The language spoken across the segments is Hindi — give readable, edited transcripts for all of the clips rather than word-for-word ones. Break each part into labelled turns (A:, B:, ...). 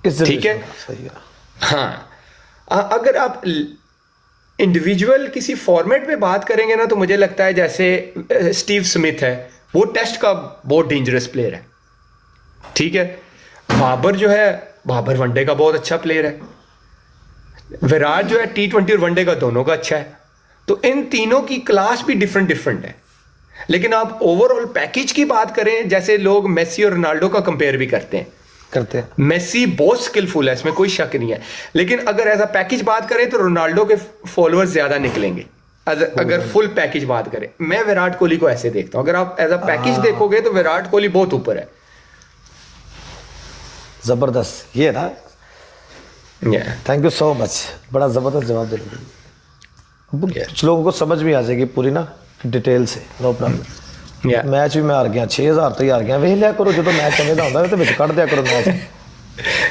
A: ठीक है,
B: सही है।
A: हाँ, अगर आप इंडिविजुअल किसी फॉर्मेट में बात करेंगे ना, तो मुझे लगता है जैसे स्टीव स्मिथ है, वो टेस्ट का बहुत डेंजरस प्लेयर है। ठीक है, बाबर जो है, बाबर वनडे का बहुत अच्छा प्लेयर है। विराट जो है T20 और वनडे का दोनों का अच्छा है। तो इन तीनों की क्लास भी डिफरेंट है। लेकिन आप ओवरऑल पैकेज की बात करें, जैसे लोग मेसी और रोनाल्डो का कंपेयर भी करते हैं। मेसी बहुत स्किलफुल है, इसमें कोई शक नहीं है। लेकिन अगर एज अ पैकेज बात करें तो रोनाल्डो के फॉलोअर्स ज्यादा निकलेंगे। अगर फुल पैकेज बात करें, मैं विराट कोहली को ऐसे देखता हूं। अगर आप एज अ पैकेज देखोगे तो विराट कोहली बहुत ऊपर है।
B: जबरदस्त, ये ना, थैंक यू सो मच, बड़ा जबरदस्त जवाब दे रहे। कुछ लोगों को समझ भी आ जाएगी पूरी ना डिटेल से, नो प्रॉब्लम। मैच भी मैं हार गया 6000 तो ही हार गया, वेख लिया करो जो मैच चलेगा होता है तो विच कट दिया करो मैच।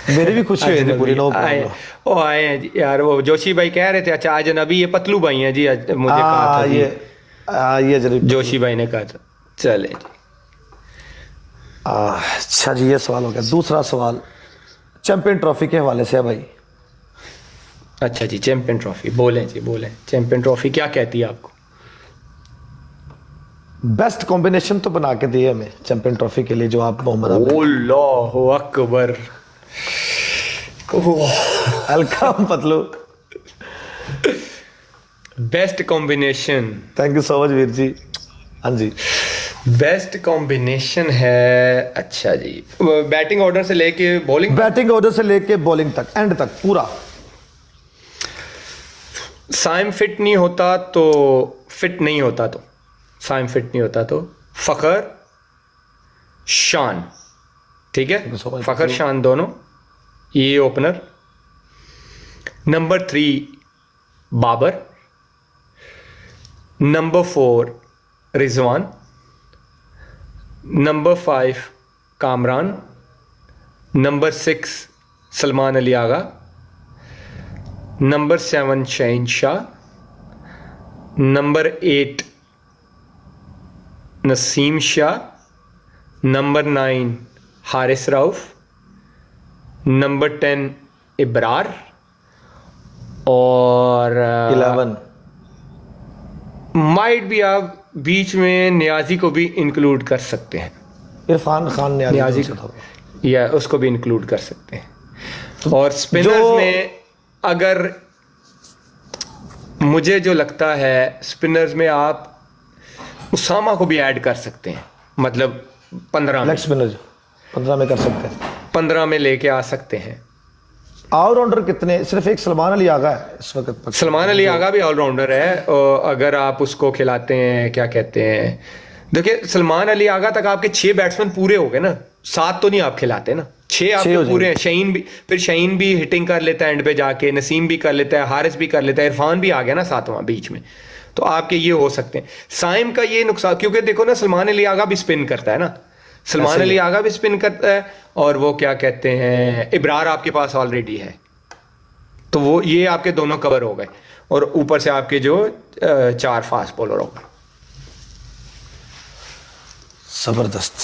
B: मेरी भी खुशी हुई थी पूरी, नो प्रॉब्लम।
A: ओ आए हैं जी यार, वो जोशी भाई कह रहे थे। अच्छा, आज नबी ये पतलू भाई हैं जी, मुझे कहा था
B: ये जरूर
A: जोशी भाई ने कहा था। चले जी,
B: अच्छा जी, ये सवाल हो गया। दूसरा सवाल चैंपियन ट्रॉफी के हवाले से है भाई।
A: अच्छा जी, चैंपियन ट्रॉफी बोलें जी, बोलें। चैंपियन ट्रॉफी क्या कहती है आपको?
B: बेस्ट कॉम्बिनेशन तो बना के दिए हमें चैंपियन ट्रॉफी के लिए, जो आप मोहम्मद
A: अल्लाहु अकबर,
B: welcome Patlu.
A: Best combination,
B: thank you so much Veer ji. हाँ जी,
A: बेस्ट कॉम्बिनेशन है। अच्छा जी, बैटिंग ऑर्डर से लेके बॉलिंग,
B: बैटिंग ऑर्डर से लेके बॉलिंग तक, एंड तक पूरा।
A: साइम फिट नहीं होता तो साइम फिट नहीं होता तो फखर शान, ठीक है, फखर शान दोनों, ये opener. Number 3 Babar, number 4 Rizwan, number 5 Kamran, number 6 Salman Ali Agha, number 7 Shaheen Shah, number 8 Naseem Shah, number 9 Haris Rauf, number 10 Ibrar, और
B: 11
A: माइट भी आप बीच में नियाजी को भी इंक्लूड कर सकते हैं।
B: इरफान खान नियाजी
A: या उसको भी इंक्लूड कर सकते हैं। और स्पिनर्स में अगर मुझे जो लगता है, स्पिनर्स में आप उसामा को भी ऐड कर सकते हैं। मतलब 15 में,
B: 15 में कर सकते हैं,
A: 15 में लेके आ सकते हैं।
B: ऑलराउंडर कितने? सिर्फ एक सलमान अली आगा है इस वक्त।
A: सलमान अली आगा भी ऑलराउंडर है, और अगर आप उसको खिलाते हैं, क्या कहते हैं, देखिए सलमान अली आगा तक आपके 6 बैट्समैन पूरे हो गए ना, 7 तो नहीं आप खिलाते ना, 6 आपके पूरे हैं। शहीन भी, फिर शहीन भी हिटिंग कर लेता है एंड पे जाके, नसीम भी कर लेता है, हारिस भी कर लेता है, इरफान भी आ गया ना 7वां बीच में, तो आपके ये हो सकते हैं। साइम का ये नुकसान, क्योंकि देखो ना, सलमान अली आगा भी स्पिन करता है ना, सलमान अली आगा भी स्पिन करता है, और वो क्या कहते हैं, इब्रार आपके पास ऑलरेडी है, तो वो ये आपके दोनों कवर हो गए, और ऊपर से आपके जो 4 फास्ट बॉलर हो गए।
B: जबरदस्त।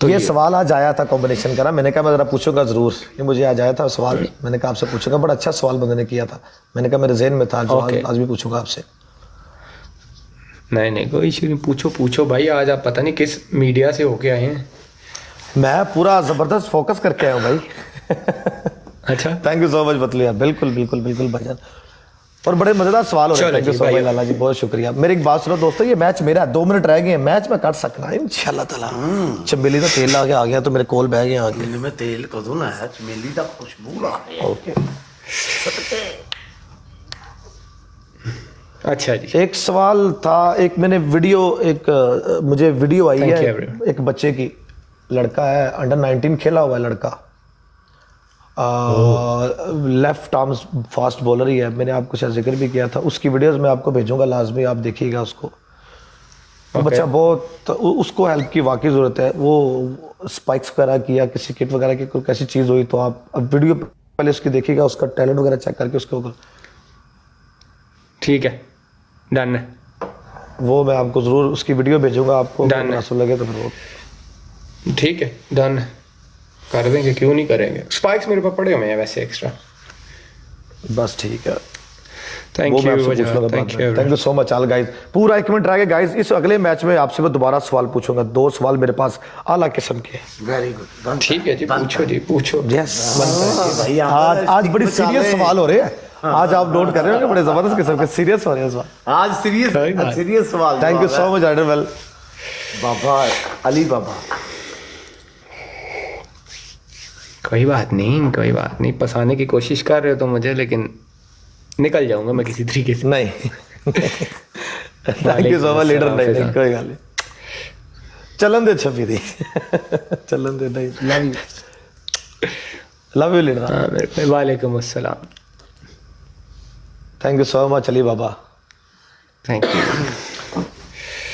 A: तो
B: ये सवाल आज आया था कॉम्बिनेशन का ना, मैंने कहा मैं जरा पूछूंगा जरूर, ये मुझे आज आया था सवाल, मैंने कहा आपसे पूछूंगा। बड़ा अच्छा सवाल बंदे ने किया था, मैंने कहा मेरे ज़हन में था, आज भी पूछूंगा आपसे।
A: नहीं कोई इशू नहीं, पूछो भाई। आज आप पता नहीं किस मीडिया से होके आए हैं।
B: मैं पूरा जबरदस्त फोकस करके आया हूँ भाई।
A: अच्छा,
B: थैंक यू सो मच बतलू यार, बिल्कुल भाईजान, और बड़े मजेदार सवाल हो रहे हैं। थैंक यू सो मच लाला जी, बहुत शुक्रिया। मेरी एक बात सुनो दोस्तों, ये मैच मेरा 2 मिनट रह गए हैं, मैच में काट सकना इंशाल्लाह ताला। चमेली का तेल आ गया तो मेरे कोल बह गया आगे
C: मैं तेल कदों ना है, चमेली का खुशबू आ रही है।
B: ओके,
A: अच्छा जी।
B: एक सवाल था, एक मैंने वीडियो, मुझे वीडियो आई है एक बच्चे की, लड़का है अंडर 19 खेला हुआ है लड़का, लेफ्ट आर्म फास्ट बॉलर ही है, मैंने आपको शायद जिक्र भी किया था। उसकी वीडियोस मैं आपको भेजूंगा, लाजमी आप देखिएगा उसको। बच्चा बहुत, तो उसको हेल्प की वाकई ज़रूरत है। वो स्पाइक्स वगैरह की या किसी किट वगैरह की कोई कैसी चीज़ हुई तो आप अब वीडियो पहले उसकी देखिएगा, उसका टैलेंट वगैरह चेक करके उसके ऊपर।
A: ठीक है, डन है।
B: वो मैं आपको ज़रूर उसकी वीडियो भेजूंगा, आपको मुनासिब लगे तो फिर वो
A: ठीक है, डन है। कर देंगे, क्यों नहीं करेंगे। स्पाइक्स मेरे पास पड़े हुए हैं वैसे एक्स्ट्रा।
B: बस ठीक है,
A: thank
B: you so much all guys. पूरा 1 मिनट रह गया गाइस। इस अगले मैच में आपसे मैं दोबारा सवाल पूछूंगा। 2 सवाल मेरे पास आला किस्म के।
C: वेरी गुड,
A: ठीक है जी, पूछो जी, पूछो।
B: यस, आज बड़ी सीरियस सवाल हो रहे हैं। आज आप नोट कर रहे हो, बड़े जबरदस्त किस्म के सीरियस हो रहे हैं सवाल।
C: आज सीरियस सवाल।
B: थैंक यू सो मच आइडरवेल
C: बाबा, अली बाबा।
A: कोई बात नहीं, कोई बात नहीं, फंसाने की कोशिश कर रहे हो तो मुझे, लेकिन निकल जाऊंगा मैं किसी तरीके से।
B: नहीं thank you so much leader. नहीं कोई गल नहीं, चलन दे छपी दी चलन दे। नहीं लव यू लीडर।
A: हाँ मेरे पे। वालेकुम अस्सलाम।
B: Thank you so much Ali Baba.
A: Thank you.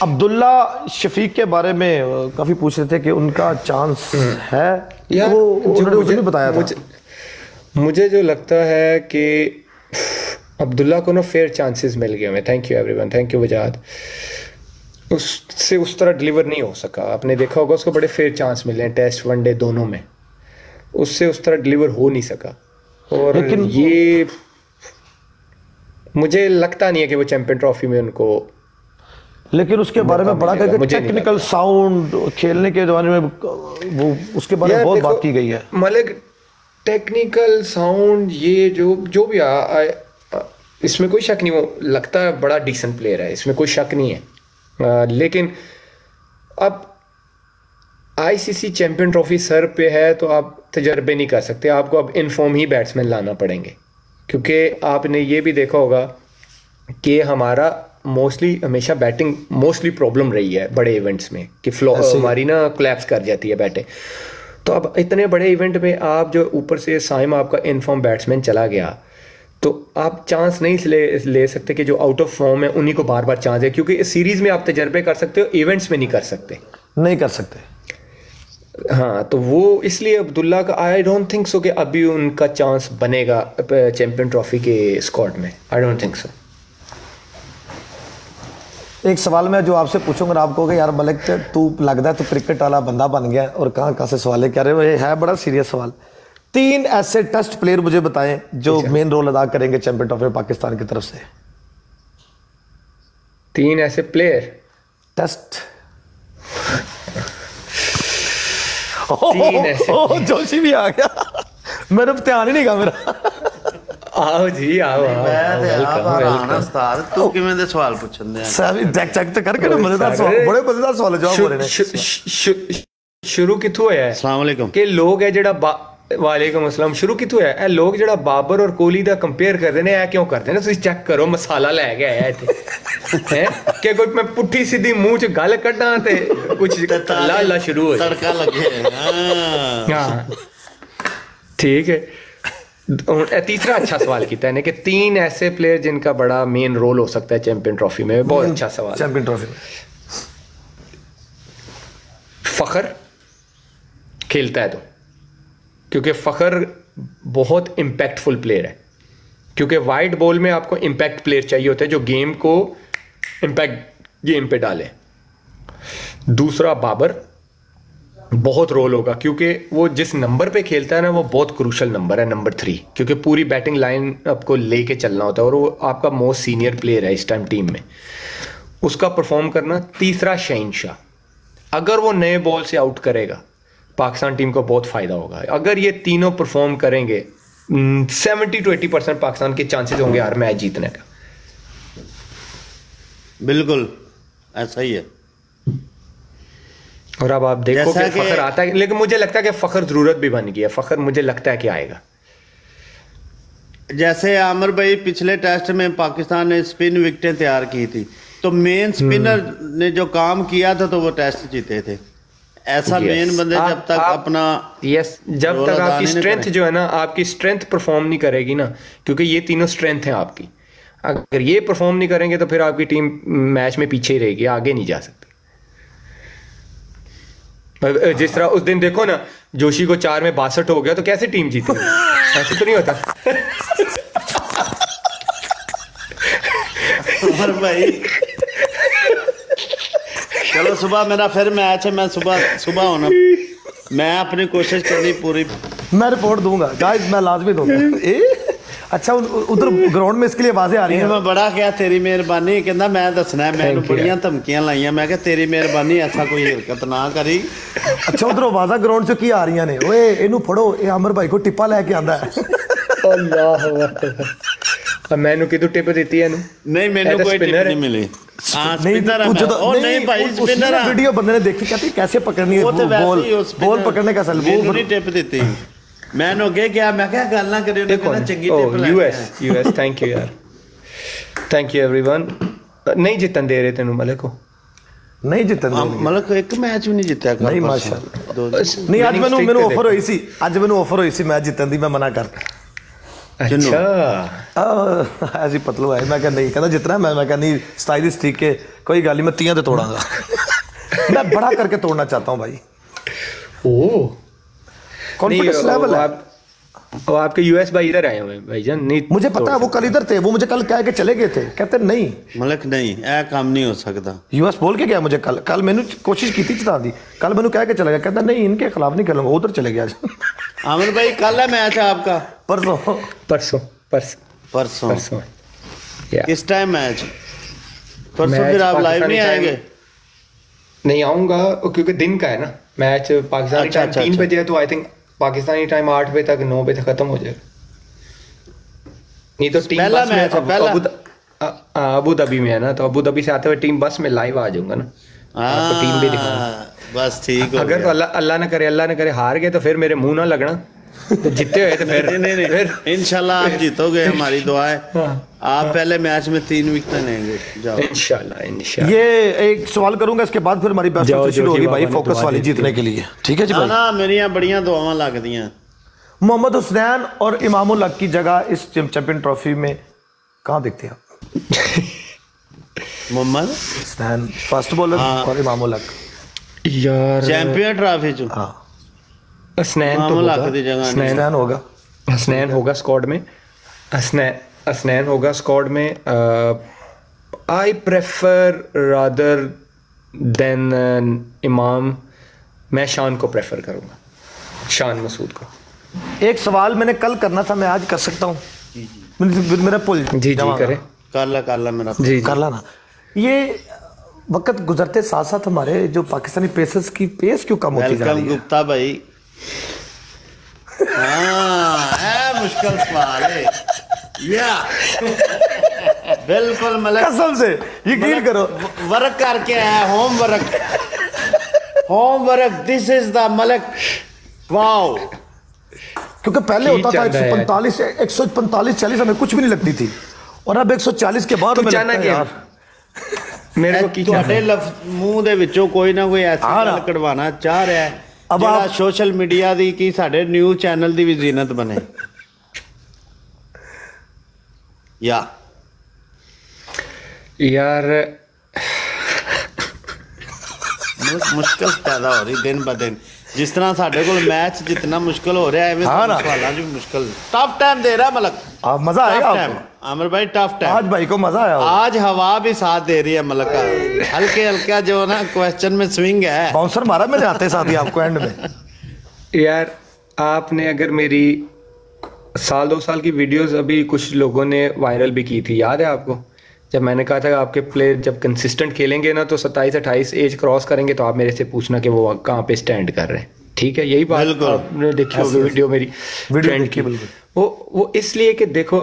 B: Abdullah Shafiq के बारे में काफी पूछ रहे थे कि उनका चांस है
A: यार,
B: वो उन्होंने मुझे बताया था।
A: मुझे जो लगता है कि अब्दुल्ला को ना फेयर चांसेस मिल गए हमें। Thank you everyone, thank you Wajad. उससे उस तरह डिलीवर नहीं हो सका। आपने देखा होगा उसको बड़े फेयर चांस मिले हैं टेस्ट वनडे दोनों में, उससे उस तरह डिलीवर हो नहीं सका। और लेकिन ये मुझे लगता नहीं है कि वो चैंपियन ट्रॉफी में उनको,
B: लेकिन उसके बारे में बड़ा करके टेक्निकल साउंड खेलने के बारे में वो उसके बारे में बहुत बात की गई है।
A: मतलब टेक्निकल साउंड ये जो भी इसमें कोई शक नहीं, वो लगता है बड़ा डिसेंट प्लेयर है, इसमें कोई शक नहीं है। लेकिन अब आईसीसी चैंपियन ट्रॉफी सर पे है तो आप तजर्बे नहीं कर सकते, आपको अब इनफॉर्म ही बैट्समैन लाना पड़ेंगे। क्योंकि आपने ये भी देखा होगा कि हमारा मोस्टली हमेशा बैटिंग मोस्टली प्रॉब्लम रही है बड़े इवेंट्स में कि फ्लो हमारी ना कोलैप्स कर जाती है बैटिंग। तो अब इतने बड़े इवेंट में आप जो ऊपर से साइम आपका इनफॉर्म बैट्समैन चला गया तो आप चांस नहीं ले सकते कि जो आउट ऑफ फॉर्म है उन्हीं को बार बार चांस है, क्योंकि इस सीरीज में आप तजर्बे कर सकते हो, इवेंट्स में नहीं कर सकते। हाँ, तो वो इसलिए अब्दुल्ला का आई डोंट थिंक सो कि अभी उनका चांस बनेगा चैंपियन ट्रॉफी के स्क्वाड में। I don't think so.
B: एक सवाल मैं जो आपसे पूछूंगा, आप कहोगे यार मलिक तू लगता है तू क्रिकेट वाला बंदा बन गया और कहाँ से सवाल कह रहे हो। ये है बड़ा सीरियस सवाल। 3 ऐसे टेस्ट प्लेयर मुझे बताएं जो मेन रोल अदा करेंगे चैंपियन ट्रॉफी पाकिस्तान की तरफ से।
A: 3 ऐसे प्लेयर
B: टेस्ट।
A: 3 ऐसे
B: जोशी भी आ गया, मेरे ध्यान ही नहीं गया मेरा।
A: आओ जी आओ।
C: तू किवें दे सवाल पूछन दे
B: सारी चेक करके ना मजेदार सवाल, बड़े मजेदार सवाल जवाब हो रहे हैं।
A: शुरू किथों होया है?
C: अस्सलाम वालेकुम।
A: कि लोग है जेड़ा वालेकुम अस्सलाम। शुरू किथों होया है? लोग जेड़ा बाबर और कोहली दा कंपेयर करदे ने, ऐ क्यों करदे ने? तुसीं चेक करो, मसाला लै के आया इत्थे हैं कि कोई मैं पुट्ठी सीधी मुंह च गल कड्डां ते कुछ ला शुरू हो
C: तड़का लगे।
A: हां ठीक है। तीसरा अच्छा सवाल किया है कि 3 ऐसे प्लेयर जिनका बड़ा मेन रोल हो सकता है चैंपियन ट्रॉफी में। बहुत अच्छा सवाल।
B: चैंपियन ट्रॉफी में
A: फखर खेलता है तो, क्योंकि फखर बहुत इम्पैक्टफुल प्लेयर है, क्योंकि वाइड बॉल में आपको इम्पैक्ट प्लेयर चाहिए होते हैं जो गेम को इम्पैक्ट गेम पे डाले। दूसरा बाबर बहुत रोल होगा, क्योंकि वो जिस नंबर पे खेलता है ना वो बहुत क्रूशल नंबर है, नंबर 3, क्योंकि पूरी बैटिंग लाइन आपको लेके चलना होता है और वो आपका मोस्ट सीनियर प्लेयर है इस टाइम टीम में, उसका परफॉर्म करना। तीसरा शहनशाह, अगर वो नए बॉल से आउट करेगा पाकिस्तान टीम को बहुत फ़ायदा होगा। अगर ये तीनों परफॉर्म करेंगे 70 to 80% पाकिस्तान के चांसेस होंगे हर मैच जीतने का।
C: बिल्कुल ऐसा ही है।
A: और अब आप देखो कि फखर आता है, लेकिन मुझे लगता है कि फखर जरूरत भी बन गई है। फखर मुझे लगता है कि आएगा।
C: जैसे आमिर भाई पिछले टेस्ट में पाकिस्तान ने स्पिन विकेटें तैयार की थी, तो मेन स्पिनर ने जो काम किया था तो वो टेस्ट जीते थे। ऐसा मेन बंदे जब तक अपना
A: जब तक आपकी स्ट्रेंथ जो है ना, आपकी स्ट्रेंथ परफॉर्म नहीं करेगी ना, क्योंकि ये तीनों स्ट्रेंथ हैं आपकी, अगर ये परफॉर्म नहीं करेंगे तो फिर आपकी टीम मैच में पीछे ही रहेगी, आगे नहीं जा सकती। जिस तरह उस दिन देखो ना, जोशी को 4 में 62 हो गया तो कैसे टीम जीती? ऐसे तो नहीं होता।
C: भाई चलो सुबह मेरा फिर मैच है, मैं सुबह होना मैं अपनी कोशिश करनी पूरी।
B: मैं रिपोर्ट दूंगा गाइस, मैं लाजमी दूंगा। अच्छा उधर ग्राउंड में इसके लिए आवाजें आ रही हैं।
C: मैं बड़ा क्या तेरी मेहरबानी कहना, मैं दसना है, मैंने बड़ियां धमकियां लाइयां, मैं क्या तेरी मेहरबानी ऐसा कोई हरकत ना करी।
B: अच्छा उधर आवाज़ा ग्राउंड से की आ रही ने, ओए इनू फड़ो, ये अमर भाई को टिप्पा लेके आंदा है।
A: अल्लाह अकबर। मैंने कितु टिप दी है?
C: नहीं मैंने कोई टिप नहीं मिली। नहीं भाई स्पिनर
B: वीडियो बंदे ने देखी, कहती कैसे पकड़नी है बॉल पकड़ने का सल वो
C: टिप देती। मैंने अगे क्या मैं क्या गल ना करियो, ने कहना चंगी टिप ले।
A: यूएस थैंक यू यार, थैंक यू एवरीवन। नहीं जितन दे रहे तेनू मलिक को,
B: नहीं जितन
C: मलिक एक मैच भी नहीं जितया।
B: नहीं माशाल्लाह नहीं, आज मैनू ऑफर हुई सी, आज मैनू ऑफर हुई सी मैच जितन दी, मैं मना करता।
A: अच्छा
B: ऐसी पतलू है, मैं क्या नहीं कहना जितना, मैं क्या नहीं स्टाइलिश ठीक है, कोई गल नहीं, मैं 30 ते तोड़ांगा। मैं बड़ा करके तोड़ना चाहता हूँ भाई।
A: ओ
B: कॉन्फिडेंस लेवल है।
A: वो आपके यूएस भाई इधर आए हुए भाईजान, नहीं
B: मुझे पता है वो कल इधर थे, वो मुझे कल कह के चले गए थे, कहते नहीं
C: मलिक नहीं ऐ काम नहीं हो सकता।
B: यूएस बोल के गया मुझे कल मैंने कोशिश की थी चिता दी, कल मैंने कह के चला गया, कहता नहीं इनके खिलाफ नहीं खेलूंगा, उधर चले गया।
C: आमिर भाई कल है मैच आपका?
B: परसों
A: परसों परसों
C: परसों
A: परसों
C: किस टाइम मैच? परसों फिर आप लाइव नहीं आएंगे?
A: नहीं आऊंगा क्योंकि दिन का है ना मैच, पाकिस्तानी टाइम 3 बजे है, तो आई थिंक पाकिस्तानी टाइम 8 बजे तक 9 बजे तक खत्म हो जाएगा। नहीं तो टीम
C: पहला
A: बस में अबू धाबी में है ना, तो अबू धाबी से आते हुए टीम बस में लाइव आ जाऊंगा ना, आपको टीम भी दिखाऊंगा।
C: बस ठीक हो
A: अगर तो अल्लाह ना करे हार गए तो फिर मेरे मुंह ना लगना, तो जीते हुए तो फिर
C: नहीं फिर इंशाल्लाह आप जीतोगे, हमारी दुआ है। आप पहले मैच में 3 विकेट लेंगे, जाओ
A: इंशाल्लाह।
B: ये एक सवाल करूंगा, इसके बाद फिर हमारी बात शुरू होगी भाई, फोकस वाली जीतने के लिए, ठीक है जी भाई?
C: ना मेरी बढ़िया दुआवां लगदी हैं।
B: मोहम्मद हुसैन और इमाम उल हक की जगह इस चैंपियन ट्रॉफी में कहाँ देखते हैं आप?
C: मोहम्मद
B: हुसैन फर्स्ट बॉलर और इमाम उल हक
A: यार
C: चैंपियन ट्रॉफी जो
A: हसनैन होगा, हसनैन होगा स्क्वाड में, हसनैन होगा स्क्वाड में। आई प्रेफर रादर देन इमाम, मैं शान को प्रेफर करूंगा, शान मसूद को।
B: एक सवाल मैंने कल करना था, मैं आज कर सकता हूँ? मेरा पुल
A: जी करे,
C: कर ला मेरा
A: जी
B: कर ला ना। ये वक्त गुजरते साथ साथ हमारे जो पाकिस्तानी पेसर्स की पेस क्यों कम होती जा रही है?
C: गुप्ता भाई हाँ मुश्किल सवाल है या बिल्कुल मतलब
B: कसम से यकीन करो,
C: वर्क करके आया, होमवर्क दिस इज द मलक वाओ।
B: क्योंकि पहले होता था 145 40 हमें कुछ भी नहीं लगती थी, और अब 140 के बाद हमें लगता है यार
C: मेरे को की ਤੁਹਾਡੇ ਮੂੰਹ ਦੇ ਵਿੱਚੋਂ ਕੋਈ ਨਾ ਕੋਈ ਐਸੀ ਗੱਲ ਕਢਵਾਣਾ ਚਾਹ ਰਿਹਾ ਹੈ ਜਿਹੜਾ ਸੋਸ਼ਲ ਮੀਡੀਆ ਦੀ ਕੀ ਸਾਡੇ ਨਿਊਜ਼ ਚੈਨਲ ਦੀ ਵੀ ਜ਼ੀਨਤ ਬਣੇ।
A: यार
C: मुश्किल पैदा हो रही दिन ब दिन, जिस तरह साढ़े को मैच जितना मुश्किल हो रहा है सवालों भी मुश्किल, टफ टाइम दे रहा है मलक।
B: मजा आएगा आपको
C: आमिर भाई, टफ टाइम
B: आज भाई को मजा आया,
C: आज हवा भी साथ दे रही है मलक का, हल्के हल्का जो ना क्वेश्चन में स्विंग है,
B: बाउंसर मारा मेरे आते साथ ही आपको एंड में।
A: यार आपने अगर मेरी 1-2 साल की वीडियोस अभी कुछ लोगों ने वायरल भी की थी, याद है आपको? जब मैंने कहा था आपके प्लेयर जब कंसिस्टेंट खेलेंगे ना तो 27-28 एज क्रॉस करेंगे तो आप मेरे से पूछना कि वो कहाँ पे स्टैंड कर रहे हैं, ठीक है? यही बात आपने देखी होगी वीडियो मेरी ट्रेंड की। वो इसलिए कि देखो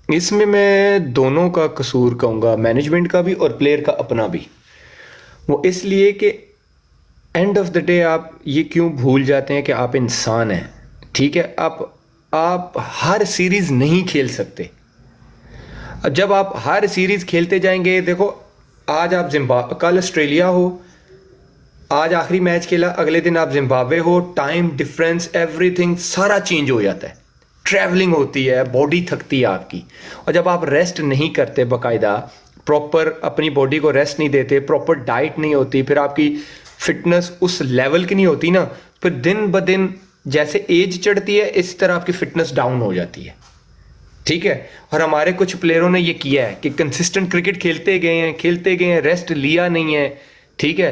A: इसमें मैं दोनों का कसूर कहूँगा, मैनेजमेंट का भी और प्लेयर का अपना भी। वो इसलिए कि एंड ऑफ द डे आप ये क्यों भूल जाते हैं कि आप इंसान हैं, ठीक है? आप हर सीरीज नहीं खेल सकते। जब आप हर सीरीज खेलते जाएंगे, देखो आज आप कल ऑस्ट्रेलिया हो, आज आखिरी मैच खेला, अगले दिन आप जिम्बाब्वे हो, टाइम डिफरेंस एवरीथिंग सारा चेंज हो जाता है, ट्रैवलिंग होती है, बॉडी थकती है आपकी। और जब आप रेस्ट नहीं करते, बाकायदा प्रॉपर अपनी बॉडी को रेस्ट नहीं देते, प्रॉपर डाइट नहीं होती, फिर आपकी फिटनेस उस लेवल की नहीं होती ना, फिर दिन ब दिन जैसे एज चढ़ती है इस तरह आपकी फिटनेस डाउन हो जाती है, ठीक है? और हमारे कुछ प्लेयरों ने ये किया है कि कंसिस्टेंट क्रिकेट खेलते गए हैं, रेस्ट लिया नहीं है, ठीक है?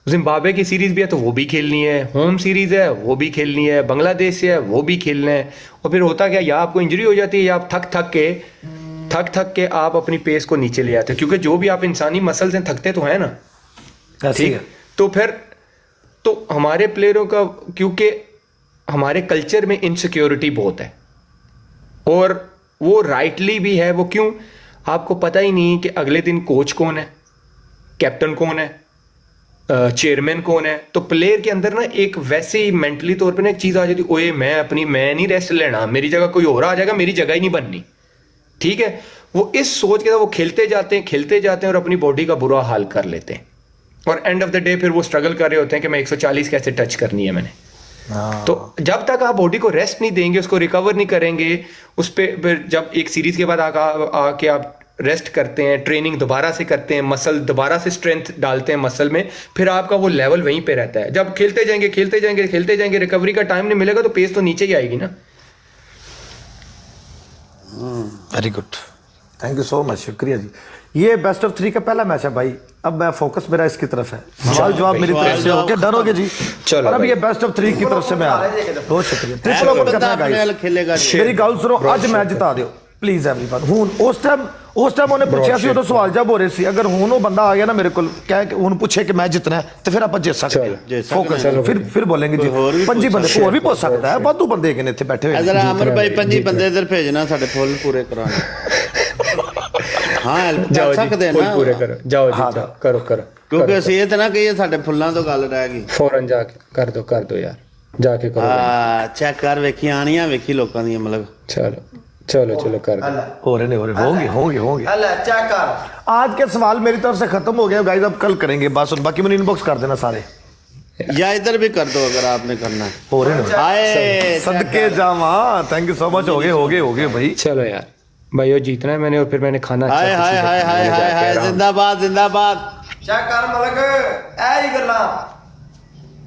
A: जिम्बाब्वे की सीरीज भी है तो वो भी खेलनी है, होम सीरीज है वो भी खेलनी है, बांग्लादेश से है वो भी खेलना है। और फिर होता क्या, या आपको इंजरी हो जाती है या आप थक के आप अपनी पेस को नीचे ले आते हो, क्योंकि जो भी आप इंसानी मसल से थकते तो है ना, ठीक है। तो फिर तो हमारे प्लेयरों का, क्योंकि हमारे कल्चर में इनसिक्योरिटी बहुत है, और वो राइटली भी है। वो क्यों, आपको पता ही नहीं कि अगले दिन कोच कौन है, कैप्टन कौन है, चेयरमैन कौन है। तो प्लेयर के अंदर ना एक वैसे ही मेंटली तौर पे ना एक चीज़ आ जाती, ओए मैं नहीं रेस्ट लेना, मेरी जगह कोई और आ जाएगा, मेरी जगह ही नहीं बननी, ठीक है। वो इस सोच के साथ वो खेलते जाते हैं और अपनी बॉडी का बुरा हाल कर लेते हैं, और एंड ऑफ द डे फिर वो स्ट्रगल कर रहे होते हैं कि मैं 140 कैसे टच करनी है मैंने। तो जब तक आप बॉडी को रेस्ट नहीं देंगे, उसको रिकवर नहीं करेंगे, उस पर फिर जब एक सीरीज के बाद आके आप रेस्ट करते हैं, ट्रेनिंग दोबारा से करते हैं, मसल दोबारा से स्ट्रेंथ डालते हैं मसल में, फिर आपका वो लेवल वहीं पे रहता है। जब खेलते जाएंगे रिकवरी का टाइम नहीं मिलेगा तो पेस तो नीचे ही आएगी ना।
B: Very good, thank you so much, शुक्रिया जी। ये बेस्ट ऑफ 3 का पहला मैच है भाई, अब मैं फोकस मेरा इसकी तरफ है, सवाल जवाब मेरी तरफ से होके डरोगे जी। चलो, अब ये बेस्ट ऑफ 3 की तरफ से मैं आ रहा हूं, बहुत शुक्रिया। ट्रिपल ओवर करना है गाइस, मेरी गल सुनो, आज मैच जिता दियो प्लीज एवरीवन। हुन उस टाइम उन्हें पूछा सी, उदों सवाल जब हो रहे सी, अगर हुन वो बंदा आ गया ना मेरे को कह के हुन पूछे कि मैं जितना है तो फिर आप जित सकते हैं, फोकस फिर बोलेंगे जी 5 बंदे और भी पूछ सकता है, वाधू बंदे के ने इत्थे बैठे हुए।
C: जरा अमर भाई 5 बंदे इधर भेजना साडे फुल पूरे कराने। हां हेल्प कर सकते हैं ना,
A: पूरे करो, जाओ जी जाओ, करो
C: क्योंकि ਅਸੀਂ ਇਹ ਤਾਂ ਨਾ ਕਹੀਏ ਸਾਡੇ ਫੁੱਲਾਂ ਤੋਂ ਗੱਲ ਰਹਿ ਗਈ।
A: फौरन जाके कर दो यार, जाके करो।
C: चेक कर वेखी आनियां वेखी लोकां दी, मतलब
A: चलो कर दो।
B: हो रहे होंगे
C: अल्लाह चेक कर।
B: आज के सवाल मेरी तरफ से खत्म हो गए गाइस, अब कल करेंगे बस, बाकी मैंने इनबॉक्स कर देना सारे,
C: या इधर भी कर दो अगर आपने करना है।
B: हो रहे
C: आए
B: सदके जावा, थैंक यू सो मच, हो गए भाई।
A: चलो यार भाई, वो जीतना है मैंने, और फिर मैंने खाना
C: हाय जिंदाबाद चेक कर मलक ऐ ही गल्ला।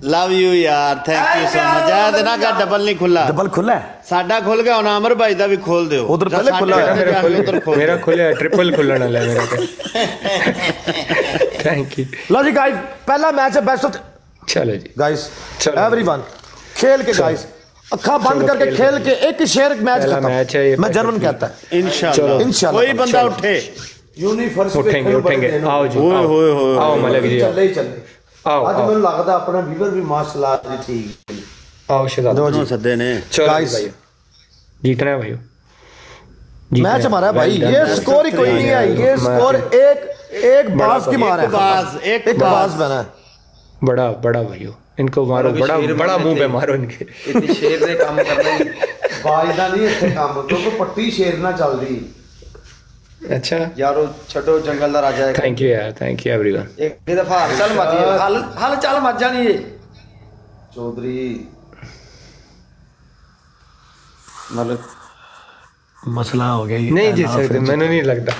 C: लव यू यार, थैंक यू सो मच। ऐ ते ना का डबल नहीं खुला,
B: डबल खुला है
C: साडा खुल गया, हुन अमर भाई दा भी खोल दियो।
B: उधर पहले खुला है,
A: मेरा खुला, ट्रिपल खुलने वाला है मेरा। Thank you.
B: लो जी गाइस, पहला मैच है बेस्ट ऑफ,
A: चलो जी
B: गाइस एवरीवन खेल के गाइस, अखा बंद करके खेल के एक शेर मैच खत्म। मैं जर्मन कहता है इंशाल्लाह कोई बंदा उठे,
A: उठेंगे। आओ जी, आओ मलिक जी, आओ
B: आज ਮੈਨੂੰ ਲੱਗਦਾ अपना वीवर भी माशाल्लाह ठीक।
A: आओ शहजाद
C: सदे ने।
A: गाइस जीतना है भाई,
B: मैच हमारा भाई, ये स्कोर ही कोई नहीं है, ये स्कोर एक बाज की मार है, एक बाज बना है।
A: बड़ा भाइयों, इनको मारो, बड़ा मुंह पे मारो इनके।
B: इतनी शेर दे काम करना बाज दा नहीं इत्थे काम, क्योंकि पट्टी शेर ना चल रही।
A: अच्छा
B: यारो छड़ो जंगल दा राजा है।
A: थैंक यू यार, थैंक यू एवरीवन।
B: एक दफा चल मत हल चल मत जानी ये चौधरी मतलब मसला हो गया।
A: नहीं जीत सकते, मैंने नहीं लगता।